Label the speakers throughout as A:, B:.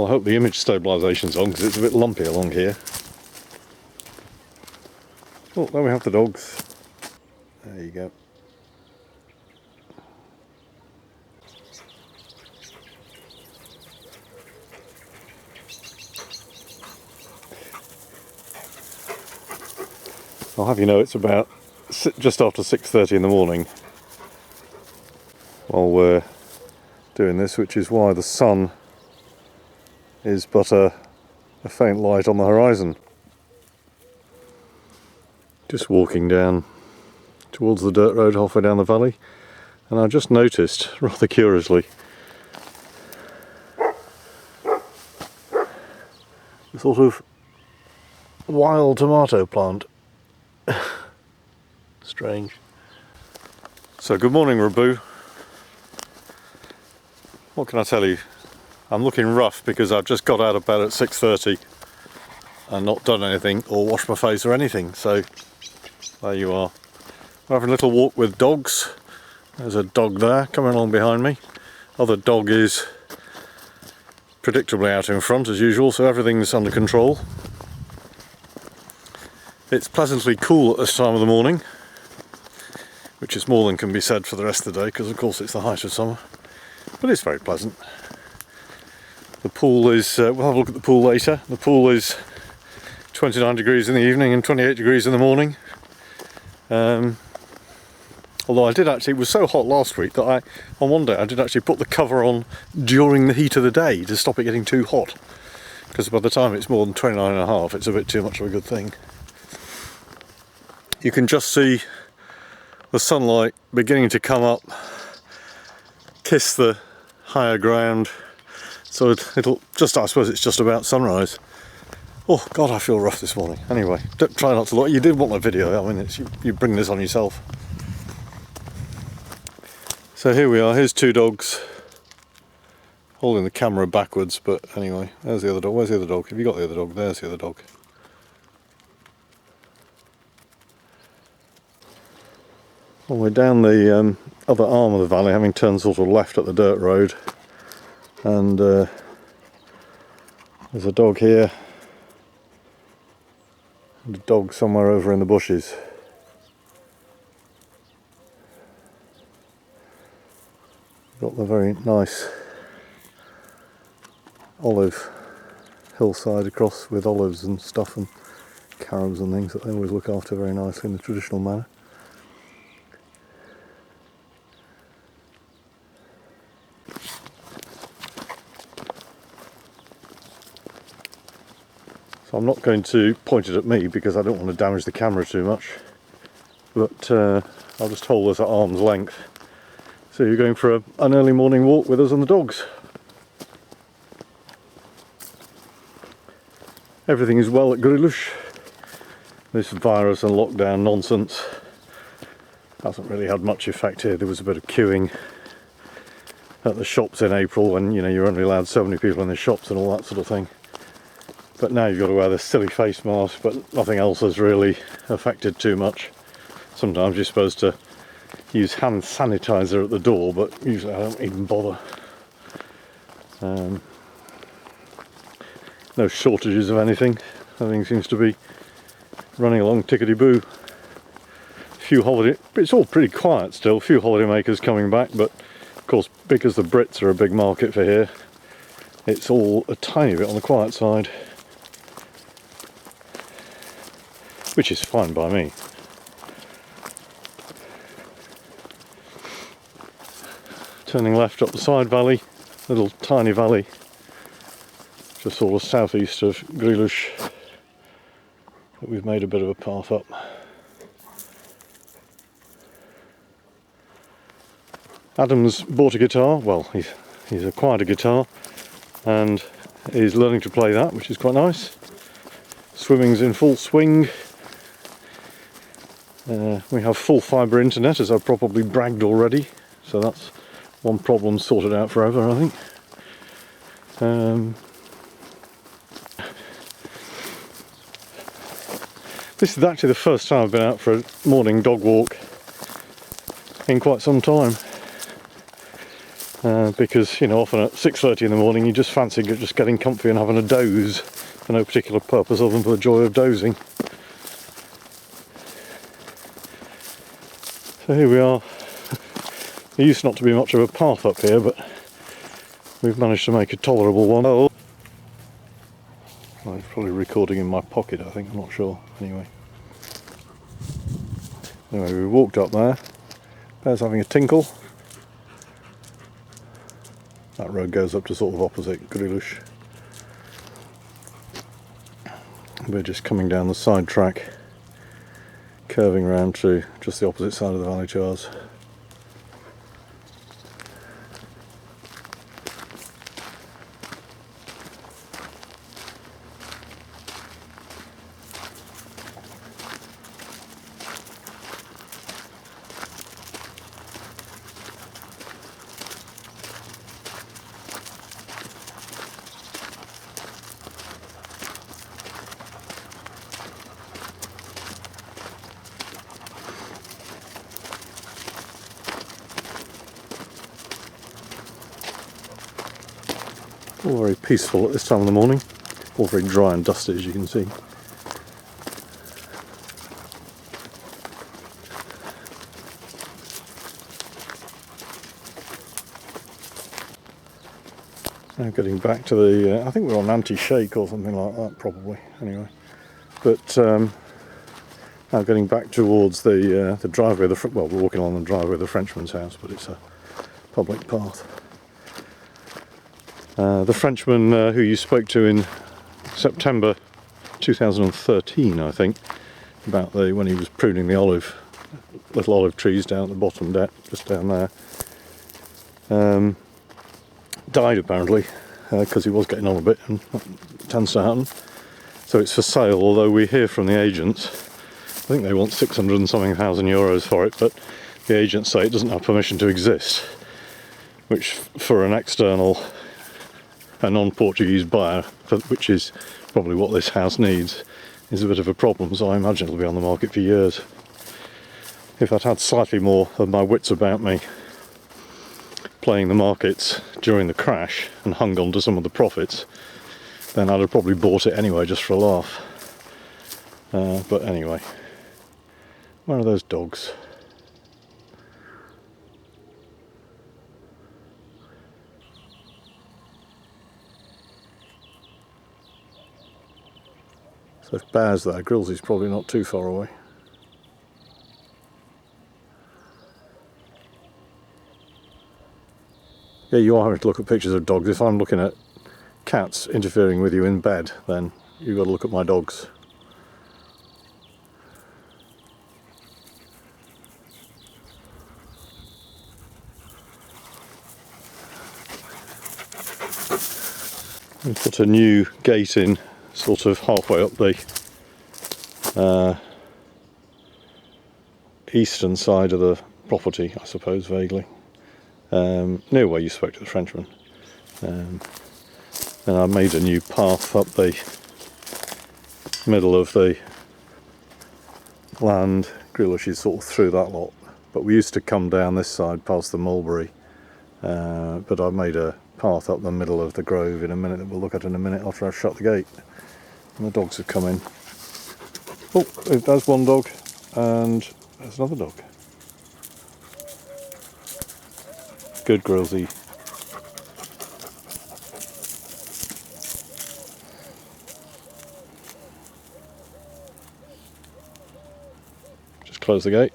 A: Well, I hope the image stabilisation's on because it's a bit lumpy along here. Oh, there we have the dogs. There you go. I'll have you know it's about just after 6:30 in the morning while we're doing this, which is why the sun is but a faint light on the horizon. Just walking down towards the dirt road halfway down the valley, and I just noticed, rather curiously, a sort of wild tomato plant. Strange. So good morning, Rabu. What can I tell you? I'm looking rough because I've just got out of bed at 6:30 and not done anything or washed my face or anything, so there you are. We're having a little walk with dogs. There's a dog there coming along behind me. Other dog is predictably out in front as usual, so everything's under control. It's pleasantly cool at this time of the morning, which is more than can be said for the rest of the day because of course it's the height of summer, but it's very pleasant. The pool is, we'll have a look at the pool later. The pool is 29 degrees in the evening and 28 degrees in the morning. Although I did actually, it was so hot last week that on one day I did actually put the cover on during the heat of the day to stop it getting too hot, because by the time it's more than 29.5 it's a bit too much of a good thing. You can just see the sunlight beginning to come up, kiss the higher ground, so it'll just, I suppose it's just about sunrise. Oh God, I feel rough this morning. Anyway, don't try not to look. You did want a video, I mean, you bring this on yourself. So here we are, here's two dogs holding the camera backwards, but anyway, there's the other dog. Where's the other dog? Have you got the other dog? There's the other dog. Well, we're down the other arm of the valley, having turned sort of left at the dirt road, and there's a dog here and a dog somewhere over in the bushes. Got the very nice olive hillside across with olives and stuff and carobs and things that they always look after very nicely in the traditional manner. So I'm not going to point it at me because I don't want to damage the camera too much, but I'll just hold this at arm's length. So you're going for an early morning walk with us and the dogs. Everything is well at Grilos. This virus and lockdown nonsense hasn't really had much effect here. There was a bit of queuing at the shops in April when, you know, you're only allowed so many people in the shops and all that sort of thing. But now you've got to wear this silly face mask, but nothing else has really affected too much. Sometimes you're supposed to use hand sanitizer at the door, but usually I don't even bother. No shortages of anything. Everything seems to be running along tickety-boo. But it's all pretty quiet still. A few holiday makers coming back, but of course, because the Brits are a big market for here, it's all a tiny bit on the quiet side, which is fine by me. Turning left up the side valley, little tiny valley, just sort of southeast of Grilos, that we've made a bit of a path up. Adam's bought a guitar, well, he's acquired a guitar and is learning to play that, which is quite nice. Swimming's in full swing. We have full fibre internet, as I've probably bragged already, so that's one problem sorted out forever, I think. This is actually the first time I've been out for a morning dog walk in quite some time. because, you know, often at 6:30 in the morning you just fancy just getting comfy and having a doze for no particular purpose other than for the joy of dozing. So here we are. There used not to be much of a path up here, but we've managed to make a tolerable one. Oh, I'm probably recording in my pocket, I think, I'm not sure. Anyway, we walked up there. Bear's having a tinkle. That road goes up to sort of opposite Grilos. We're just coming down the side track, curving round to just the opposite side of the valley to ours. All very peaceful at this time of the morning, all very dry and dusty as you can see. Now getting back to the, I think we're on anti-shake or something like that probably, anyway. But now getting back towards the driveway, well, we're walking along the driveway of the Frenchman's house, but it's a public path. The Frenchman who you spoke to in September 2013, I think, about when he was pruning the little olive trees down at the bottom deck, just down there, died apparently because he was getting on a bit, and that tends to happen. So it's for sale, although we hear from the agents, I think they want 600 and something thousand euros for it, but the agents say it doesn't have permission to exist, which for an external, a non-Portuguese buyer, which is probably what this house needs, is a bit of a problem. So I imagine it'll be on the market for years. If I'd had slightly more of my wits about me playing the markets during the crash and hung on to some of the profits, then I'd have probably bought it anyway just for a laugh. But anyway, where are those dogs? So if Bear's there, Grills is probably not too far away. Yeah, you are having to look at pictures of dogs. If I'm looking at cats interfering with you in bed, then you've got to look at my dogs. We put a new gate in sort of halfway up the eastern side of the property, I suppose, vaguely, near where you spoke to the Frenchman, and I made a new path up the middle of the land. Grilos is sort of through that lot, but we used to come down this side past the mulberry, but I made a path up the middle of the grove in a minute that we'll look at in a minute after I've shut the gate. And the dogs have come in. Oh, there's one dog, and there's another dog. Good Grillsy. Just close the gate.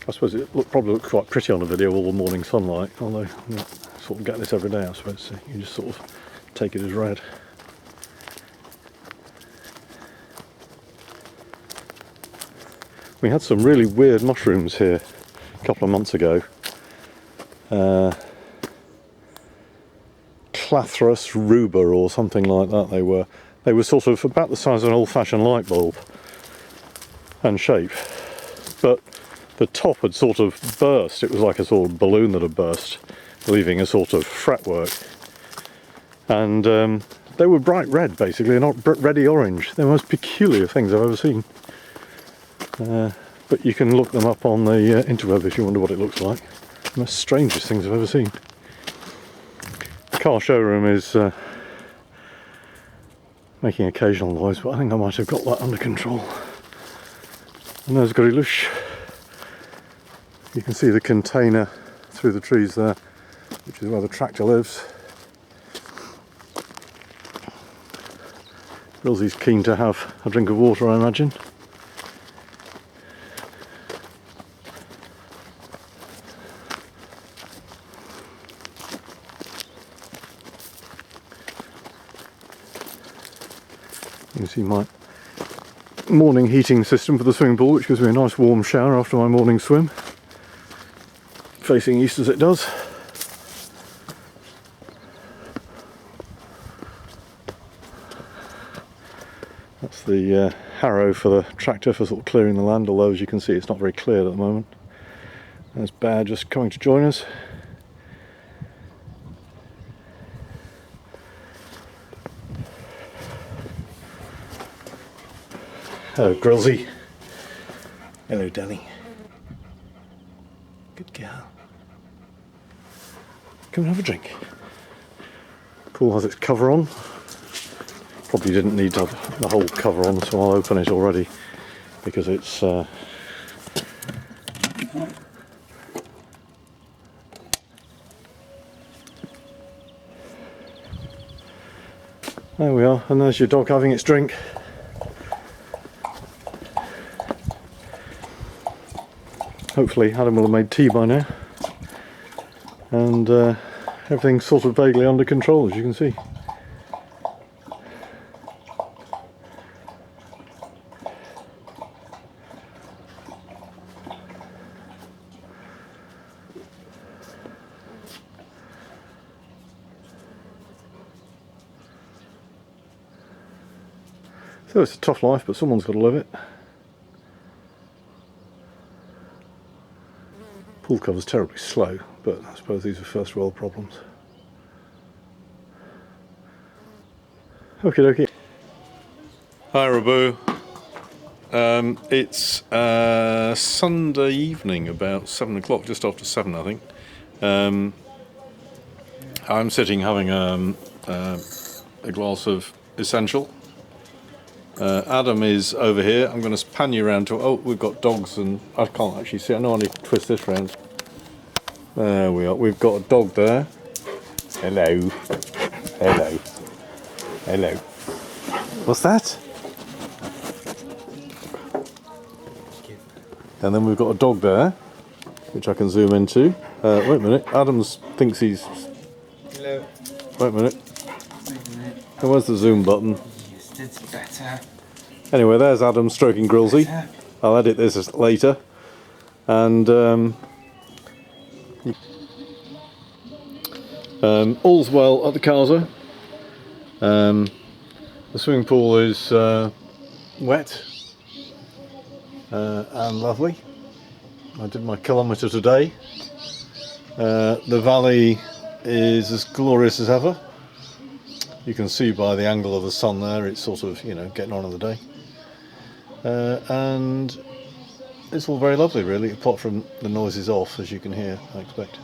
A: I suppose it probably looks quite pretty on the video, all the morning sunlight, although you don't sort of get this every day, I suppose, so you just sort of take it as read. We had some really weird mushrooms here a couple of months ago. Clathrus ruba or something like that they were. They were sort of about the size of an old-fashioned light bulb and shape, but the top had sort of burst. It was like a sort of balloon that had burst, leaving a sort of fretwork. And they were bright red, basically, not reddy orange. They're the most peculiar things I've ever seen. But you can look them up on the interweb if you wonder what it looks like. The most strangest things I've ever seen. The car showroom is making occasional noise, but I think I might have got that under control. And there's Grilos. You can see the container through the trees there, which is where the tractor lives. Rosie's keen to have a drink of water, I imagine. You can see my morning heating system for the swimming pool, which gives me a nice warm shower after my morning swim. Facing east as it does. That's the harrow for the tractor for sort of clearing the land, although as you can see it's not very clear at the moment. There's Bear just coming to join us. Hello Grillsy. Hello Danny. Good girl. Come and have a drink. Pool has its cover on. Probably didn't need to have the whole cover on, so I'll open it already because it's there we are, and there's your dog having its drink. Hopefully Adam will have made tea by now, and everything's sort of vaguely under control, as you can see. So it's a tough life, but someone's got to live it. Pool cover's terribly slow, but I suppose these are first world problems. Okie dokie. Hi Rabu. It's Sunday evening, about 7 o'clock, just after 7 I think. I'm sitting having a glass of Essential. Adam is over here. I'm going to pan you around to... Oh, we've got dogs and... I can't actually see. I know I need to twist this round. There we are. We've got a dog there. Hello. Hello. Hello. What's that? And then we've got a dog there, which I can zoom into. Wait a minute. Adams thinks he's...
B: Hello.
A: Wait a minute. And where's the zoom button?
B: It's better.
A: Anyway, there's Adam stroking Grillsy. I'll edit this later. And all's well at the Casa. The swimming pool is wet and lovely. I did my kilometre today. The valley is as glorious as ever. You can see by the angle of the sun there, it's sort of, you know, getting on in the day. And it's all very lovely really, apart from the noises off, as you can hear, I expect.